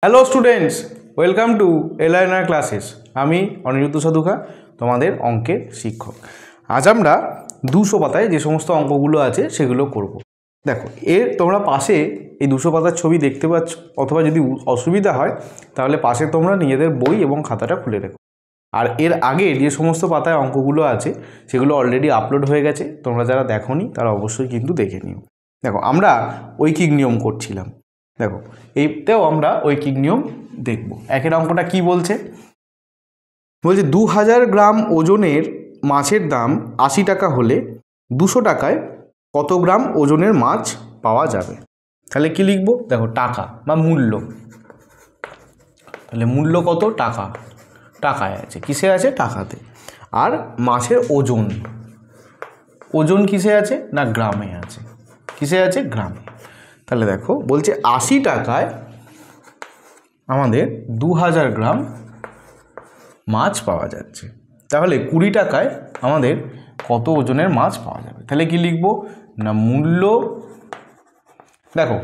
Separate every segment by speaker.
Speaker 1: Hello students, welcome to LINR classes. আমি অনিরুদ্ধ সাধুকা, তোমাদের অঙ্কের শিক্ষক। আজ আমরা 200 পাতায় যে সমস্ত অঙ্কগুলো আছে সেগুলো করব। দেখো, তোমরা পাশে এই 200 পাতার ছবি দেখতে পাচ্ছ, অথবা যদি অসুবিধা হয় তাহলে পাশে তোমরা নিজেদের বই এবং খাতাটা খুলে রেখো। আর এর আগে যে সমস্ত পাতায় অঙ্কগুলো আছে সেগুলো অলরেডি আপলোড হয়ে গেছে, তোমরা যারা দেখোনি তারা অবশ্যই কিন্তু দেখে নিও। দেখো, আমরা ঐকিক নিয়ম করছিলাম। দেখো, এইটাও আমরা ঐকিক নিয়ম দেখব। একের অঙ্কটা কি বলছে? 2000 গ্রাম ওজনের মাছের দাম 80 টাকা হলে 200 টাকায় কত গ্রাম ওজনের মাছ পাওয়া যাবে? তাহলে কি লিখবো? দেখো, টাকা বা মূল্য। তাহলে মূল্য কত? টাকা। টাকায় আছে, কিসে আছে? টাকাতে। আর মাছের ওজন, ওজন কিসে আছে? না গ্রামে আছে। কিসে আছে? গ্রামে। তাহলে দেখো, বলছে 80 টাকায় আমাদের 2000 গ্রাম মাছ পাওয়া যাচ্ছে। তাহলে 20 টাকায় আমাদের কত ওজনের মাছ পাওয়া যাবে? তাহলে কি লিখবো? না মূল্য। দেখো,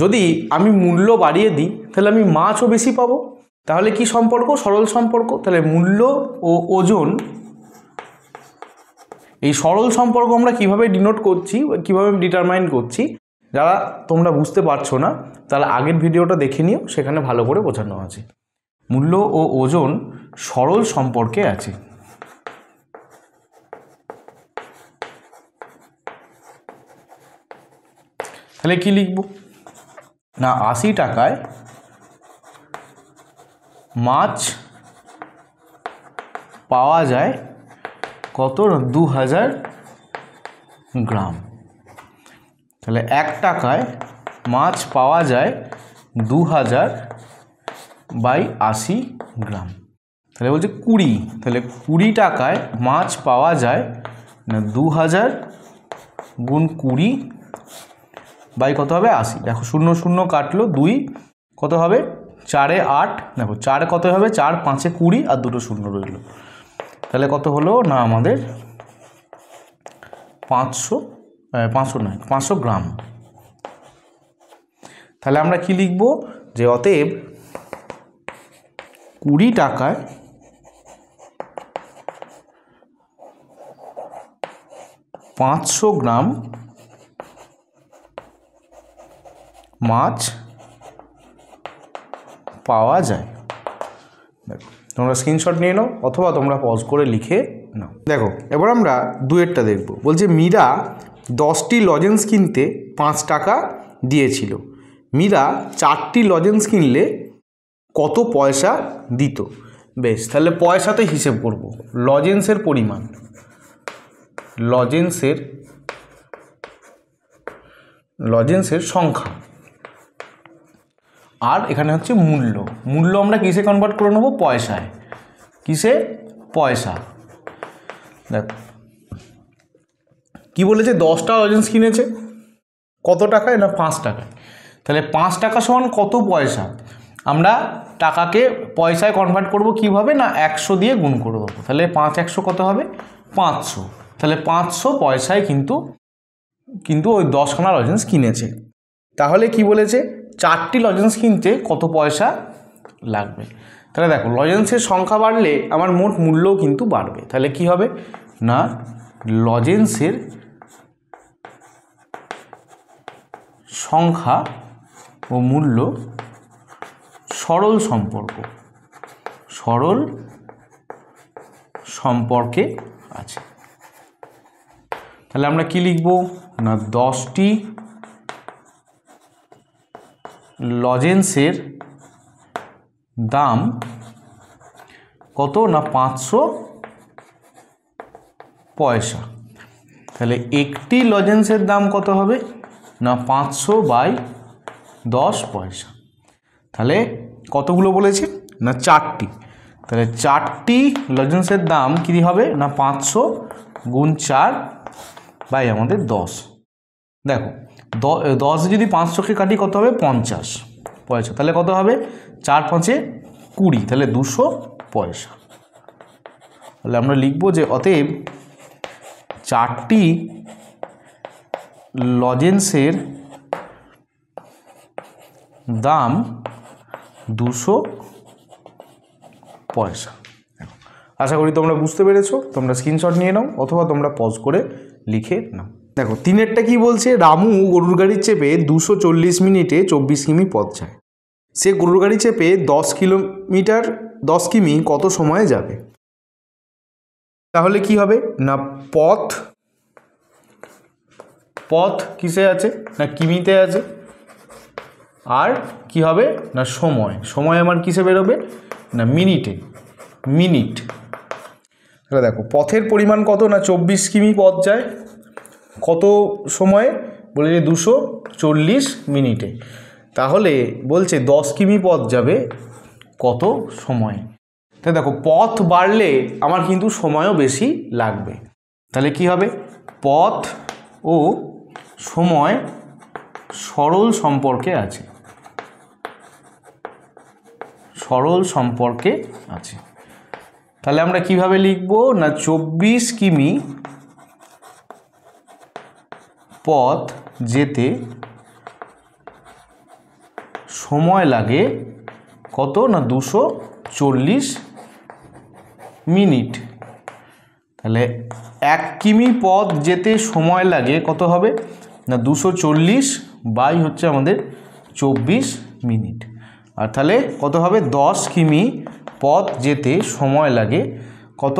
Speaker 1: যদি আমি মূল্য বাড়িয়ে দিই তাহলে আমি মাছও বেশি পাবো। তাহলে কি সম্পর্ক? সরল সম্পর্ক। তাহলে মূল্য ও ওজন, এই সরল সম্পর্ক আমরা কিভাবে ডিনোট করছি, কিভাবে ডিটারমাইন করছি, যারা তোমরা বুঝতে পারছো না তাহলে আগের ভিডিওটা দেখে নিও, সেখানে ভালো করে বোঝানো আছে। মূল্য ও ওজন সরল সম্পর্কে আছে। তাহলে কি লিখব? না 80 টাকায় মাছ পাওয়া যায় কত? 2000 গ্রাম। তাহলে 1 টাকায় মাছ পাওয়া যায় 2000 বাই 80 গ্রাম। তাহলে বলছে 20। তাহলে 20 টাকায় মাছ পাওয়া যায় না 2000 গুণ 20 বাই কত হবে? 80। দেখো, 0 0 কাটলো, 2 কত হবে? 4 এ 8। দেখো, 4 কত হবে? 4 5 এ 20 আর দুটো শূন্য রইল। তাহলে কত হলো? না আমাদের 500 গ্রাম। তাহলে আমরা কি লিখব? যে অতএব 20 টাকায় $500 গ্রাম মাছ পাওয়া যায়। দেখো, তোমরা স্ক্রিনশট নিয়ে নাও অথবা তোমরা পজ করে লিখে নাও। দেখো, এবার আমরা দুয়েরটা দেখব। বলছে মীরা 10টি লজেন্স কিনতে 5 টাকা দিয়েছিল। মীরা 4টি লজেন্স কিনলে কত পয়সা দিত? বেশ, তাহলে পয়সাতে হিসেব করব। লজেন্সের পরিমাণ, লজেন্সের সংখ্যা, আর এখানে হচ্ছে মূল্য। মূল্য আমরা কিসে কনভার্ট করে নেব? পয়সায়। কিসে? পয়সা। দেখো কি বলেছে? 10টা লজেন্স কিনেছে কত টাকায়? না 5 টাকায়। তাহলে 5 টাকা সমান কত পয়সা? আমরা টাকাকে পয়সায় কনভার্ট করব কিভাবে? না 100 দিয়ে গুণ করে দেবো। তাহলে 5 100 কত হবে? 500। তাহলে 500 পয়সায় কিন্তু ওই 10খানা লজেন্স কিনেছে। তাহলে কি বলেছে? 4টি লজেন্স কিনতে কত পয়সা লাগবে? তাহলে দেখো, লজেন্সের সংখ্যা বাড়লে আমার মোট মূল্যও কিন্তু বাড়বে। তাহলে কি হবে? না লজেন্সের সংখ্যা ও মূল্য সরল সম্পর্কে আছে। তাহলে আমরা কি লিখব? না 10টি লজেন্সের দাম কত? না 500 পয়সা। তাহলে একটি লজেন্সের দাম কত হবে? না 500 বাই 10 পয়সা। তাহলে কতগুলো বলেছে? না 4টি। তাহলে 4টি লজেন্সের দাম কী হবে? না 500 গুণ 4 বাই আমাদের 10। দেখো, 10 যদি 500কে কাটি কত হবে? 50 পয়সা। তাহলে কত হবে? 4 5 এ 20, তাহলে 200 পয়সা। তাহলে আমরা লিখব যে অতএব 4টি লজেন্সের দাম 200 পয়সা। আশা করি তোমরা বুঝতে পেরেছো। তোমরা স্ক্রিনশট নিয়ে নাও অথবা তোমরা পজ করে লিখে নাও। দেখো 3-এরটা কি বলছে, রামু গরুর গাড়ি চেপে 240 মিনিটে 24 কিমি পথ যায়। সে গরুর গাড়ি চেপে 10 কিমি কত সময়ে যাবে? তাহলে কি হবে না, পথ কিসে আছে না কিমিতে আছে, আর কি হবে না সময় আমার কিসে বেরোবে না মিনিট। তাহলে দেখো পথের পরিমাণ কত না 24 কিমি পথ যায় কত সময়ে, বলে যে 240 মিনিটে। তাহলে বলছে 10 কিমি পথ যাবে কত সময়ে। তাহলে দেখো পথ বাড়লে আমার কিন্তু সময়ও বেশি লাগবে। তাহলে কি হবে, পথ ও সময় সরল সম্পর্কে আছে। তাহলে আমরা কিভাবে লিখব না 24 কিমি পথ যেতে সময় লাগে কত না 240 মিনিট। তাহলে 1 কিমি পথ যেতে সময় লাগে কত হবে না 240 বাই হচ্ছে আমাদের 24 মিনিট। আর তাহলে কত হবে 10 কিমি পথ যেতে সময় লাগে কত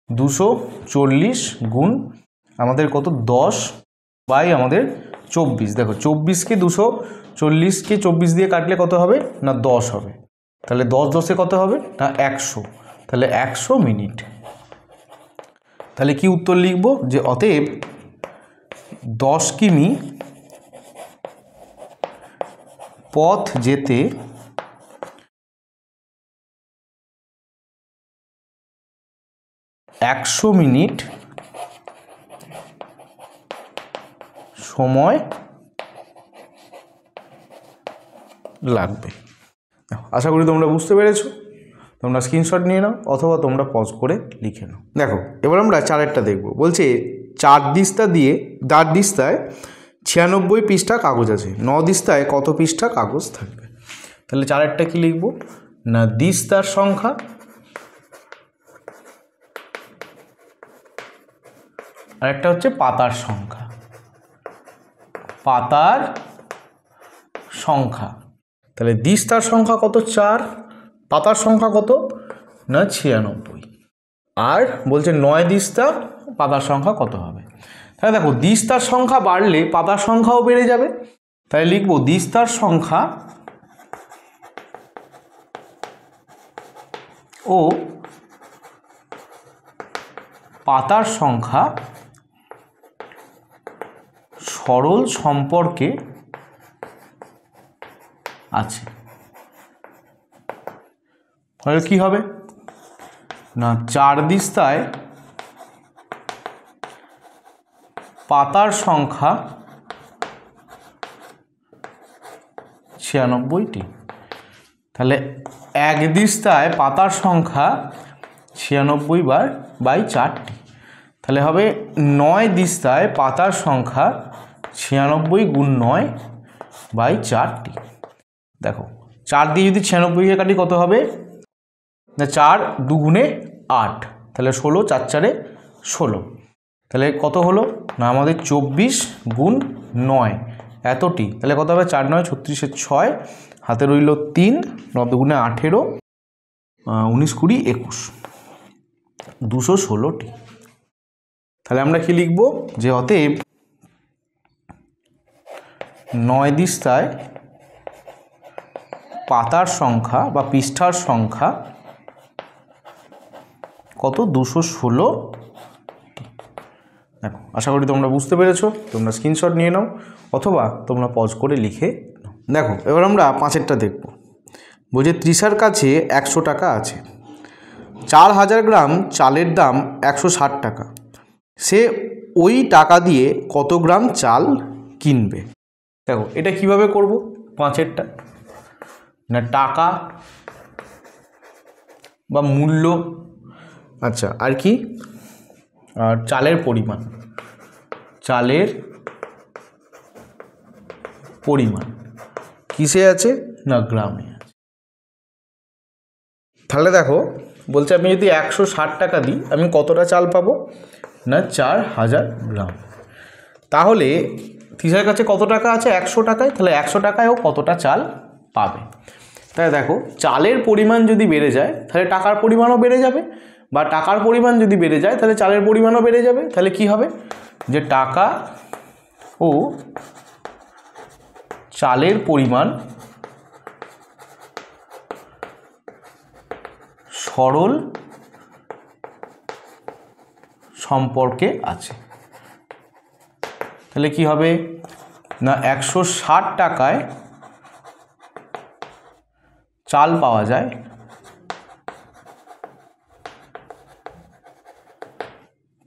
Speaker 1: 240 গুণ আমাদের কত 10 বাই আমাদের 24। দেখো 24কে 24 দিয়ে কাটলে কত হবে না 10 হবে। তাহলে 10 কত হবে না 100। তাহলে 100 মিনিট। তাহলে কি উত্তর লিখব যে অতএব 10 কিমি পথ যেতে 100 মিনিট সময় লাগবে। আশা করি তোমরা বুঝতে পেরেছো। তোমরা স্ক্রিনশট নিয়ে নাও অথবা তোমরা পজ করে লিখে নাও। দেখো এবার আমরা 4-এরটা দেখব। বলছে 4 দিস্তায় 96 পৃষ্ঠা কাগজ আছে, 9 দিস্তায় কত পৃষ্ঠা কাগজ থাকবে? তাহলে 4-এরটা কি লিখব না দিস্তার সংখ্যা আর একটা হচ্ছে পাতার সংখ্যা। তাহলে দিস্তার সংখ্যা কত 4, পাতার সংখ্যা কত না 96, আর বলছে 9 দিস্তা পাতার সংখ্যা কত হবে। তাহলে দেখো দিস্তার সংখ্যা বাড়লে পাতার সংখ্যাও বেড়ে যাবে। তাই লিখব দিস্তার সংখ্যা ও পাতার সংখ্যা সরল সম্পর্কে আছে। তাহলে কি হবে না 4 দিস্তায় পাতার সংখ্যা 96টি। তাহলে 1 দিস্তায় পাতার সংখ্যা 96 বাই 4টি। তাহলে হবে 9 দিস্তায় পাতার সংখ্যা 96 গুণ 9 বাই 4টি। দেখো 4 দিয়ে যদি 96কে কাটি কত হবে না 4 2 8, তাহলে 16 4 4 16। তাহলে কত হলো না আমাদের 24 গুণ 9 এতটি। তাহলে কত হবে 4 9 36 6, হাতে রইল 3, 9 2 18, 19 20 21, 216টি। তাহলে আমরা কি লিখব যে অতএব 9 দিস্তায় পাতার সংখ্যা বা পৃষ্ঠার সংখ্যা কত 216। দেখো আশা করি তোমরা বুঝতে পেরেছো। তোমরা স্ক্রিনশট নিয়ে নাও অথবা তোমরা পজ করে লিখে নাও। দেখো এবার আমরা 5-এরটা দেখব। বলছে তৃষার কাছে 100 টাকা আছে, 4000 গ্রাম চালের দাম 160 টাকা। সে ওই টাকা দিয়ে কত গ্রাম চাল কিনবে? দেখো এটা কিভাবে করব 5-এরটা না টাকা বা মূল্য, আচ্ছা আর কি আর চালের পরিমাণ কিসে আছে না গ্রামে আছে। তাহলে দেখো বলছে আমি যদি 160 টাকা দিই আমি কতটা চাল পাবো, না 4000 গ্রাম। তাহলে তিশার কাছে কত টাকা আছে 100 টাকায়, তাহলে 100 টাকায় ও কতটা চাল পাবে। তাহলে দেখো চালের পরিমাণ যদি বেড়ে যায় তাহলে টাকার পরিমাণও বেড়ে যাবে, বা টাকার পরিমাণ যদি বেড়ে যায় তাহলে চালের পরিমাণও বেড়ে যাবে। তাহলে কি হবে, যে টাকা ও চালের পরিমাণ সরল সম্পর্কে আছে। তাহলে কি হবে না 160 টাকায় চাল পাওয়া যায়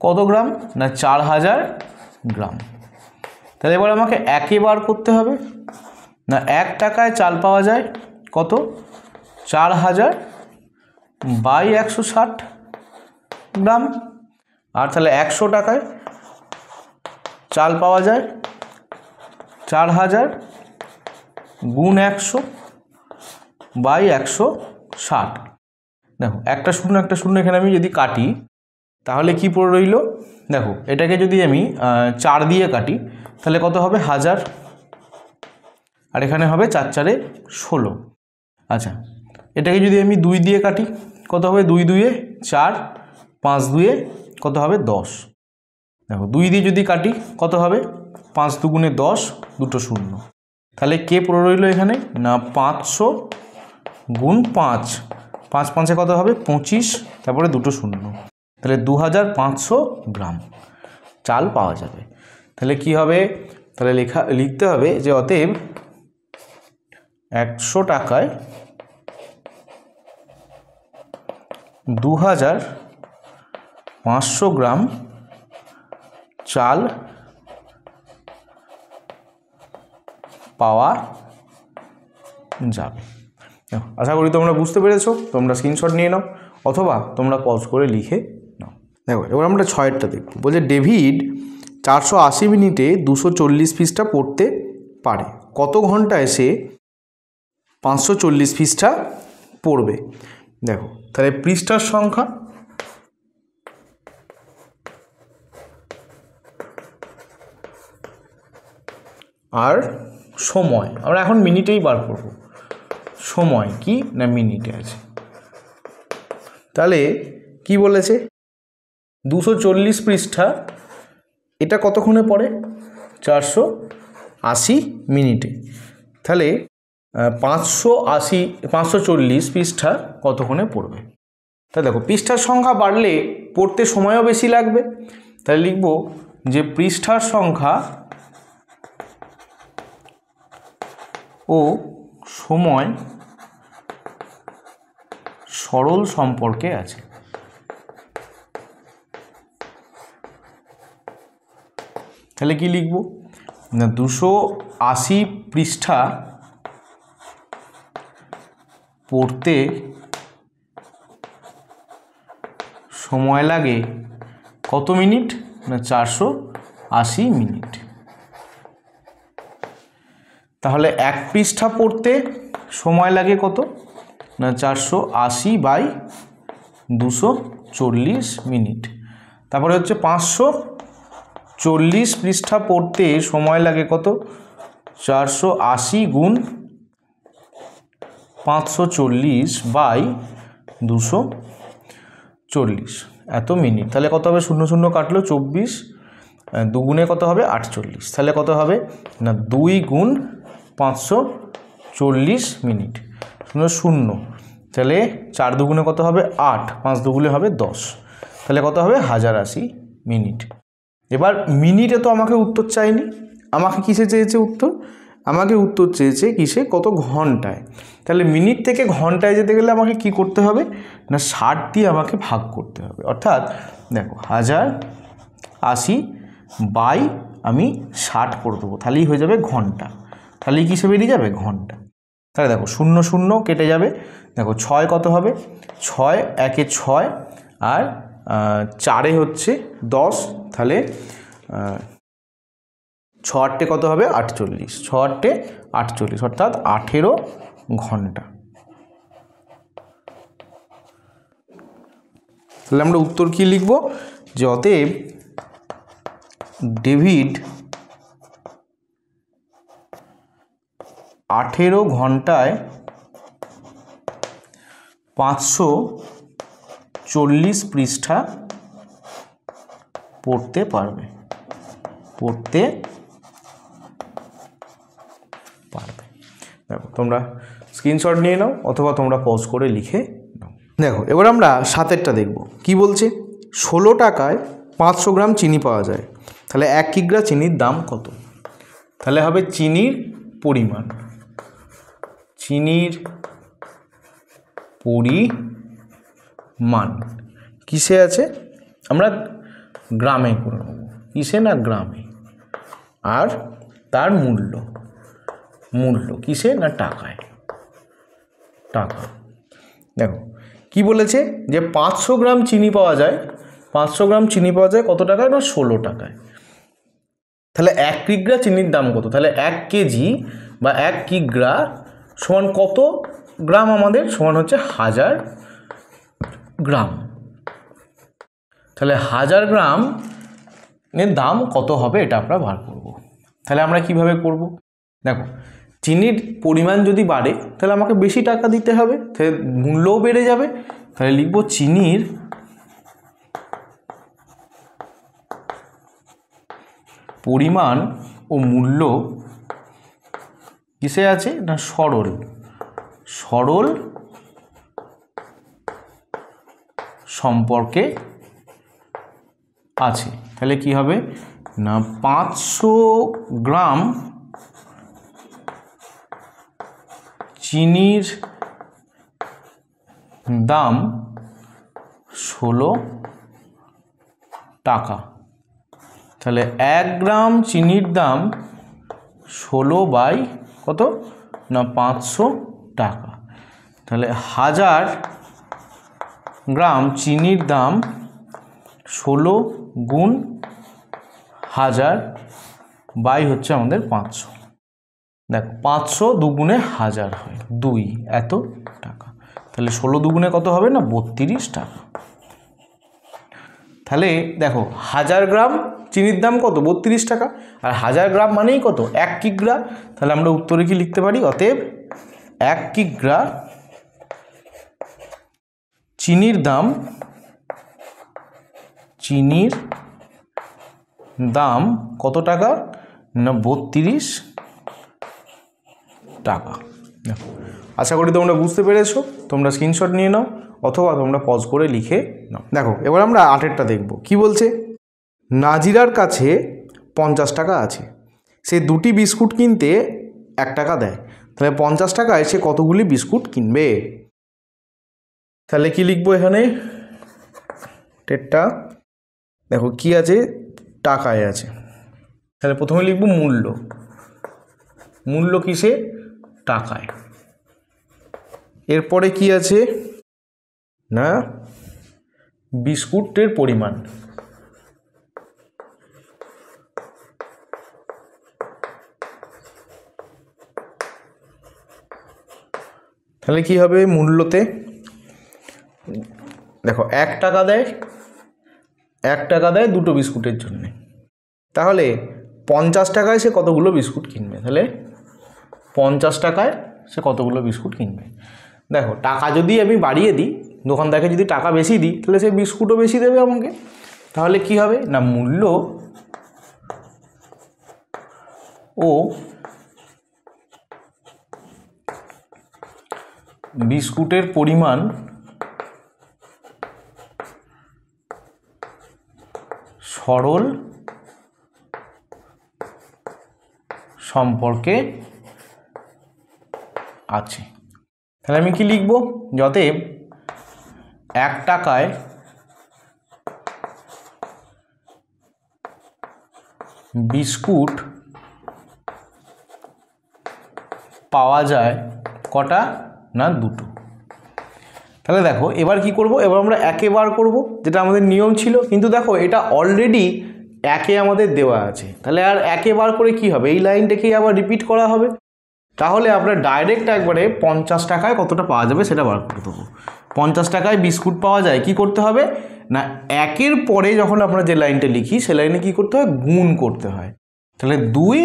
Speaker 1: কত গ্রাম, না 4000 গ্রাম। তাহলে এবার আমাকে একে বার করতে হবে, না 1 টাকায় চাল পাওয়া যায় কত 4000 বাই 160 গ্রাম। আর তাহলে 100 টাকায় চাল পাওয়া যায় 4000 গুণ 100 বাই 160। দেখো একটা শূন্য এখানে আমি যদি কাটি তাহলে কি পড়ে রইল, দেখো এটাকে যদি আমি 4 দিয়ে কাটি তাহলে কত হবে 1000, আর এখানে হবে 4 4 16। আচ্ছা এটাকে যদি আমি 2 দিয়ে কাটি কত হবে 2 2 4, 5 2 কত হবে 10। দেখো 2 দিয়ে যদি কাটি কত হবে 5 2 10, দুটো শূন্য। তাহলে কে পড়ে রইল এখানে, না 500 গুণ 5, 5 5 কত হবে 25, তারপরে দুটো শূন্য। তাহলে 2500 গ্রাম চাল পাওয়া যাবে। তাহলে কি হবে, তাহলে লিখতে হবে যে অতএব 100 টাকায় 2500 গ্রাম চাল পাওয়া যাবে। আশা করি তোমরা বুঝতে পেরেছো। তোমরা স্ক্রিনশট নিয়ে নাও অথবা তোমরা পজ করে লিখে নাও। দেখো এবার আমরা 6এরটা দেখব। বলছে ডেভিড 480 মিনিটে 240 পৃষ্ঠা পড়তে পারে, কত ঘন্টায় সে 540 পৃষ্ঠা পড়বে। দেখো তাহলে পৃষ্ঠার সংখ্যা আর সময়, আমরা এখন মিনিটেই বার করব। সময় কি না মিনিটে আছে। তাহলে কি বলেছে 240 পৃষ্ঠা, এটা কতক্ষণে পড়ে 480 মিনিটে। তাহলে 540 পৃষ্ঠা কতক্ষণে পড়বে। তাহলে দেখো পৃষ্ঠার সংখ্যা বাড়লে পড়তে সময়ও বেশি লাগবে। তাহলে লিখব যে পৃষ্ঠার সংখ্যা ও সময় সরল সম্পর্কে আছে। তাহলে কি লিখব না 280 পৃষ্ঠা পড়তে সময় লাগে কত মিনিট, না 480 মিনিট। তাহলে এক পৃষ্ঠা পড়তে সময় লাগে কত, না 480 বাই 240 মিনিট। তারপরে হচ্ছে 540 পৃষ্ঠা পড়তে সময় লাগে কত, 480 গুণ 540 বাই 240 এত মিনিট। তাহলে কত হবে, শূন্য শূন্য কাটলো 24, দুগুণে কত হবে 48। তাহলে কত হবে না 2 গুণ 540 মিনিট, শূন্য শূন্য। তাহলে 4 দুগুণে কত হবে 8, 5 দুগুণে হবে 10। তাহলে কত হবে 1080 মিনিট। এবার মিনিটে তো আমাকে উত্তর চাইনি, আমাকে কিসে চেয়েছে উত্তর, আমাকে উত্তর চেয়েছে কিসে, কত ঘন্টায়। তাহলে মিনিট থেকে ঘন্টায় যেতে গেলে আমাকে কি করতে হবে না 60 দিয়ে আমাকে ভাগ করতে হবে। অর্থাৎ দেখো 1080 বাই আমি 60 করে দেবো, তাহলেই হয়ে যাবে ঘন্টা। তাহলেই কিসে বেরিয়ে যাবে ঘন্টা। তাহলে দেখো শূন্য শূন্য কেটে যাবে, দেখো 6 কত হবে 6 একে 6 আর 4 হচ্ছে 10। তাহলে 6 8 কত হবে 48, 6 8 48 অর্থাৎ 18 ঘন্টা। তাহলে আমরা উত্তর কি লিখব, যে অতএব ডেভিড 18 ঘন্টায় 540 পৃষ্ঠা পড়তে পারবে। দেখো তোমরা স্ক্রিনশট নিয়ে নাও অথবা তোমরা পজ করে লিখে নাও। দেখো এবার আমরা 7এরটা দেখব। কি বলছে, 16 টাকায় 500 গ্রাম চিনি পাওয়া যায়, তাহলে 1 কিগ্রা চিনির দাম কত? তাহলে হবে চিনির পরিমাণ, কিসে আছে, আমরা গ্রামে করে নেব, কিসে না গ্রামে। আর তার মূল্য কিসে না টাকায়, টাকা। দেখো কি বলেছে, যে 500 গ্রাম চিনি পাওয়া যায়, 500 গ্রাম চিনি পাওয়া যায় কত টাকায় না 16 টাকায়। তাহলে 1 কিগ্রা চিনির দাম কত? তাহলে 1 কেজি বা 1 কিগ্রা সমান কত গ্রাম? আমাদের সমান হচ্ছে 1000 গ্রাম। তাহলে 1000 গ্রাম এর দাম কত হবে এটা আমরা বার করব। তাহলে আমরা কিভাবে করব, দেখো চিনির পরিমাণ যদি বাড়ে তাহলে আমাকে বেশি টাকা দিতে হবে, তাহলে মূল্যও বেড়ে যাবে। তাহলে লিখব চিনির পরিমাণ ও মূল্য কিসে আছে না সরল সম্পর্কে আছে। তাহলে কি হবে না 500 গ্রাম চিনির দাম 16 টাকা। তাহলে 1 গ্রাম চিনির দাম 16 বাই কত না 500 টাকা। তাহলে 1000 গ্রাম চিনির দাম 16 গুণ 1000 বাই হচ্ছে আমাদের 500। দেখো 500 দুগুণে 1000 হয় 2, এত টাকা। তাহলে 16 দুগুণে কত হবে না 32 টাকা। তাহলে দেখো 1000 গ্রাম চিনির দাম কত 32 টাকা, আর 1000 গ্রাম মানেই কত 1 কিগ্রা। তাহলে আমরা উত্তরে কি লিখতে পারি, অতএব 1 কিগ্রা চিনির দাম কত টাকা না 32 টাকা। দেখো আশা করি তোমরা বুঝতে পেরেছো। তোমরা স্ক্রিনশট নিয়ে নাও অথবা তোমরা পজ করে লিখে নাও। দেখো এবার আমরা 8এরটা দেখব। কি বলছে, নাজিরার কাছে 50 টাকা আছে, সে 2টি বিস্কুট কিনতে 1 টাকা দেয়, তাহলে 50 টাকায় সে কতগুলি বিস্কুট কিনবে? তাহলে কি লিখবো এখানে, টেটটা দেখো কি আছে টাকায় আছে, তাহলে প্রথমে লিখবো মূল্য কিসে টাকায়। এরপরে কি আছে না বিস্কুটের পরিমাণ, তাহলে কি হবে মূল্যতে, দেখো 1 টাকা দেয় 2টো বিস্কুটের জন্য, তাহলে 50 টাকায় সে কতগুলো বিস্কুট কিনবে? তাহলে 50 টাকায় সে কতগুলো বিস্কুট কিনবে। দেখো টাকা যদি আমি বাড়িয়ে দিই, দোকানদারকে যদি টাকা বেশি দিই, তাহলে সে বিস্কুটও বেশি দেবে আমাকে। তাহলে কি হবে না মূল্য ও বিস্কুটের পরিমাণ সরল সম্পর্কে আছে। তাহলে আমি কি লিখব, অতএব 1 টাকায় বিস্কুট পাওয়া যায় কটা না 2টো। তাহলে দেখো এবার কি করব, এবার আমরা একে বার করব, যেটা আমাদের নিয়ম ছিল, কিন্তু দেখো এটা অলরেডি একে আমাদের দেওয়া আছে, তাহলে আর একে বার করে কি হবে, এই লাইনটাকেই আবার রিপিট করা হবে। তাহলে আমরা ডাইরেক্ট একবারে 50 টাকায় কতটা পাওয়া যাবে সেটা বার করে দেবো। 50 টাকায় বিস্কুট পাওয়া যায়, কি করতে হবে না একের পরে যখন আমরা যে লাইনটা লিখি সে লাইনে কি করতে হয়, গুণ করতে হয়। তাহলে 2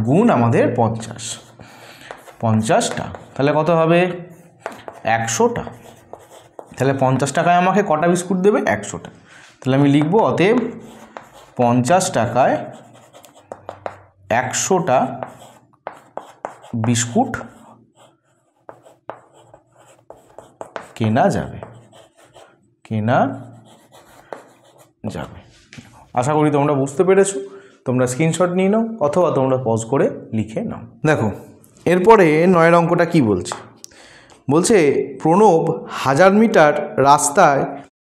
Speaker 1: গুণ আমাদের 50টা, তাহলে কত হবে 100টা। তাহলে 50 টাকায় আমাকে কটা বিস্কুট দেবে, 100টা। তাহলে আমি লিখবো অতএব 50 টাকায় 100টা বিস্কুট কেনা যাবে। আশা করি তোমরা বুঝতে পেরেছো। তোমরা স্ক্রিনশট নিয়ে নাও অথবা তোমরা পজ করে লিখে নাও। দেখো এরপরে 9 অঙ্কটা কি বলছে, বলছে প্রণব 1000 মিটার রাস্তায়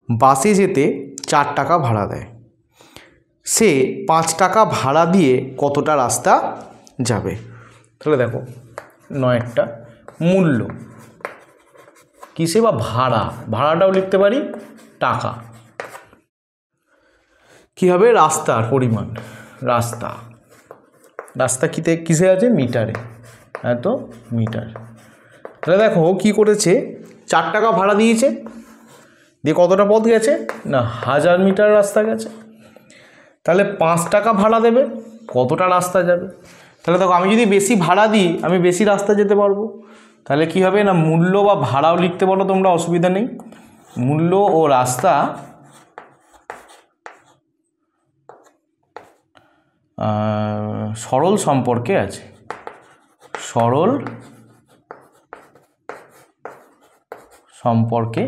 Speaker 1: বাসে যেতে 4 টাকা ভাড়া দেয়, সে 5 টাকা ভাড়া দিয়ে কতটা রাস্তা যাবে। তাহলে দেখো 9টা মূল্য কিসে বা ভাড়াটাও লিখতে পারি টাকা, কি হবে রাস্তার পরিমাণ, রাস্তা কিসে আছে, মিটারে, এত মিটার। তাহলে দেখো কি করেছে, 4 টাকা ভাড়া দিয়েছে, দিয়ে কতটা পথ গেছে না 1000 মিটার রাস্তা গেছে। তাহলে 5 টাকা ভাড়া দেবে, কতটা রাস্তা যাবে। তাহলে দেখো আমি যদি বেশি ভাড়া দিই আমি বেশি রাস্তা যেতে পারবো। তাহলে কি হবে না মূল্য বা ভাড়াও লিখতে পারো তোমরা, অসুবিধা নেই। মূল্য ও রাস্তা সরল সম্পর্কে আছে, সরল সম্পর্কে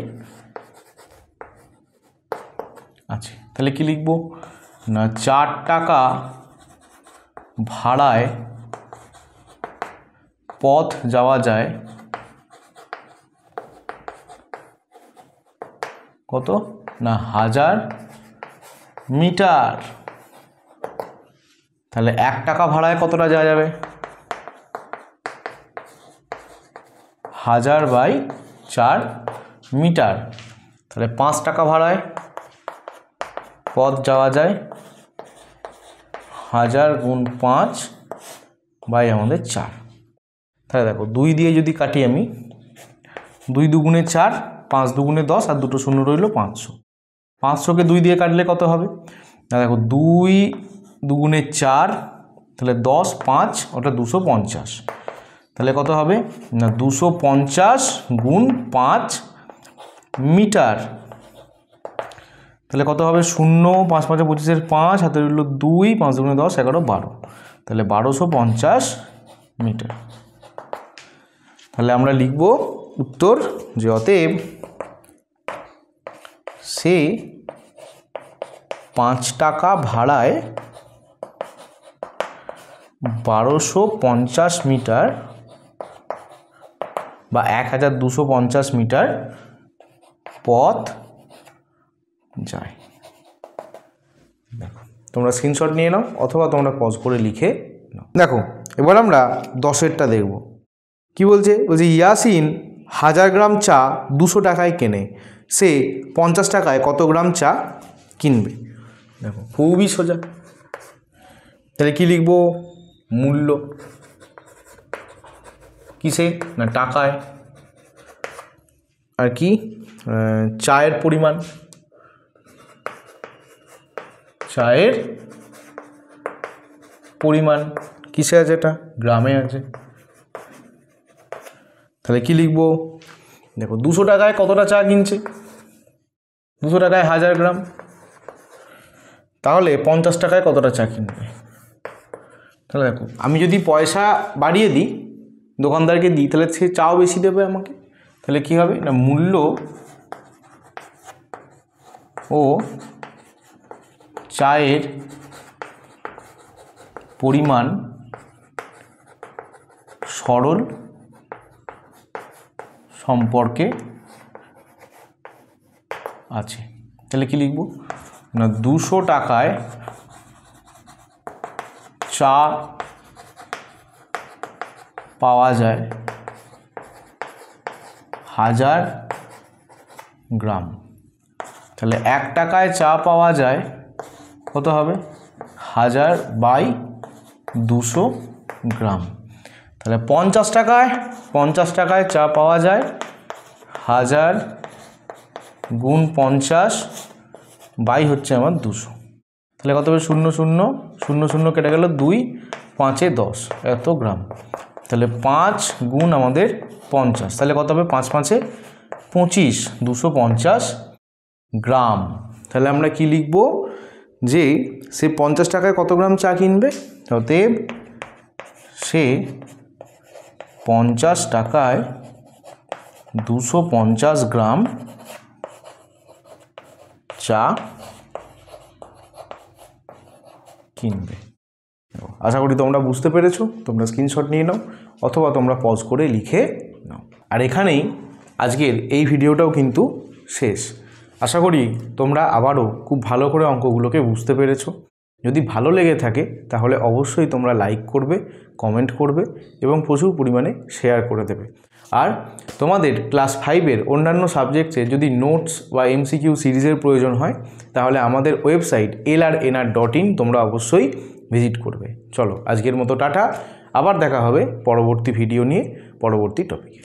Speaker 1: আছে। তাহলে কি লিখবো না 4 টাকা ভাড়ায় পথ যাওয়া যায় কত না 1000 মিটার। তাহলে 1 টাকা ভাড়ায় কতটা যাওয়া যাবে, 1000/4 মিটার। তাহলে 5 টাকা ভাড়ায় পথ যাওয়া যায় 1000 গুণ 5 বাই আমাদের 4। তাহলে দেখো 2 দিয়ে যদি কাটি আমি, 2 দুগুণে 4, 5 দুগুণে 10 আর দুটো শূন্য রইল 500। 500কে 2 দিয়ে কাটলে কত হবে না দেখো 2 দুগুণে 4, তাহলে 10, 5 ওটা 250। তাহলে কত হবে না 250 গুণ 5 মিটার। তাহলে কত হবে 0, 5 5 25 5, হাতে রইল 2, 5 দুগুণে 10, 11, 12, তাহলে 1250 মিটার। তাহলে আমরা লিখব উত্তর যে অতএব সে 5 টাকা ভাড়ায় 1250 মিটার বা 1250 মিটার পথ যায়। দেখো তোমরা স্ক্রিনশট নিয়ে নাও অথবা তোমরা পজ করে লিখে নাও। দেখো এবার আমরা 10এরটা দেখব। কি বলছে, ইয়াসিন 1000 গ্রাম চা 200 টাকায় কেনে, সে 50 টাকায় কত গ্রাম চা কিনবে। দেখো খুবই সোজা। তাহলে কি লিখব, মূল্য কিসে না টাকায়, আর কি চায়ের পরিমাণ, চায়ের পরিমাণ কিসে আছে, এটা গ্রামে আছে। তাহলে কি লিখব, দেখো 200 টাকায় কতটা চা কিনছে, 200 টাকায় 1000 গ্রাম, তাহলে 50 টাকায় কতটা চা কিনবে। তাহলে দেখো আমি যদি পয়সা বাড়িয়ে দিই দোকানদারকে দিই তাহলে সে চাও বেশি দেবে আমাকে। তাহলে কি হবে না মূল্য ও চায়ের পরিমাণ সরল সম্পর্কে আছে। তাহলে কি লিখব না 200 টাকায় চা পাওয়া যায় 1000 গ্রাম। তাহলে 1 টাকায় চা পাওয়া যায় কত হবে 1000/200 গ্রাম। তাহলে 50 টাকায় চা পাওয়া যায় 1000 গুণ 50 বাই হচ্ছে আমার 200, তাহলে কত হবে 0 0 0 0 কেটে গেল 2 5 এ 10 এত গ্রাম, তাহলে 5 গুণ আমাদের 50, তাহলে কত হবে 5 5 এ 25 250 গ্রাম। তাহলে আমরা কি লিখব যে সে 50 টাকায় কত গ্রাম চা কিনবে, অতএব সে 50 টাকায় 250 গ্রাম চা কিনবে। আশা করি তোমরা বুঝতে পেরেছো, তোমরা স্ক্রিনশট নিয়ে নাও অথবা তোমরা পজ করে লিখে নাও। আর এখানেই আজকের এই ভিডিওটাও কিন্তু শেষ। আশা করি তোমরা আবারও খুব ভালো করে অঙ্কগুলোকে বুঝতে পেরেছো। যদি ভালো লেগে থাকে তাহলে অবশ্যই তোমরা লাইক করবে, কমেন্ট করবে এবং প্রচুর পরিমাণে শেয়ার করে দেবে। আর তোমাদের ক্লাস 5-এর অন্যান্য সাবজেক্টে যদি নোটস বা এমসিকিউ সিরিজের প্রয়োজন হয় তাহলে আমাদের ওয়েবসাইট lrnr.in তোমরা অবশ্যই ভিজিট করবে। চলো আজকের মতো টাটা, আবার দেখা হবে পরবর্তী ভিডিও নিয়ে পরবর্তী টপিকে।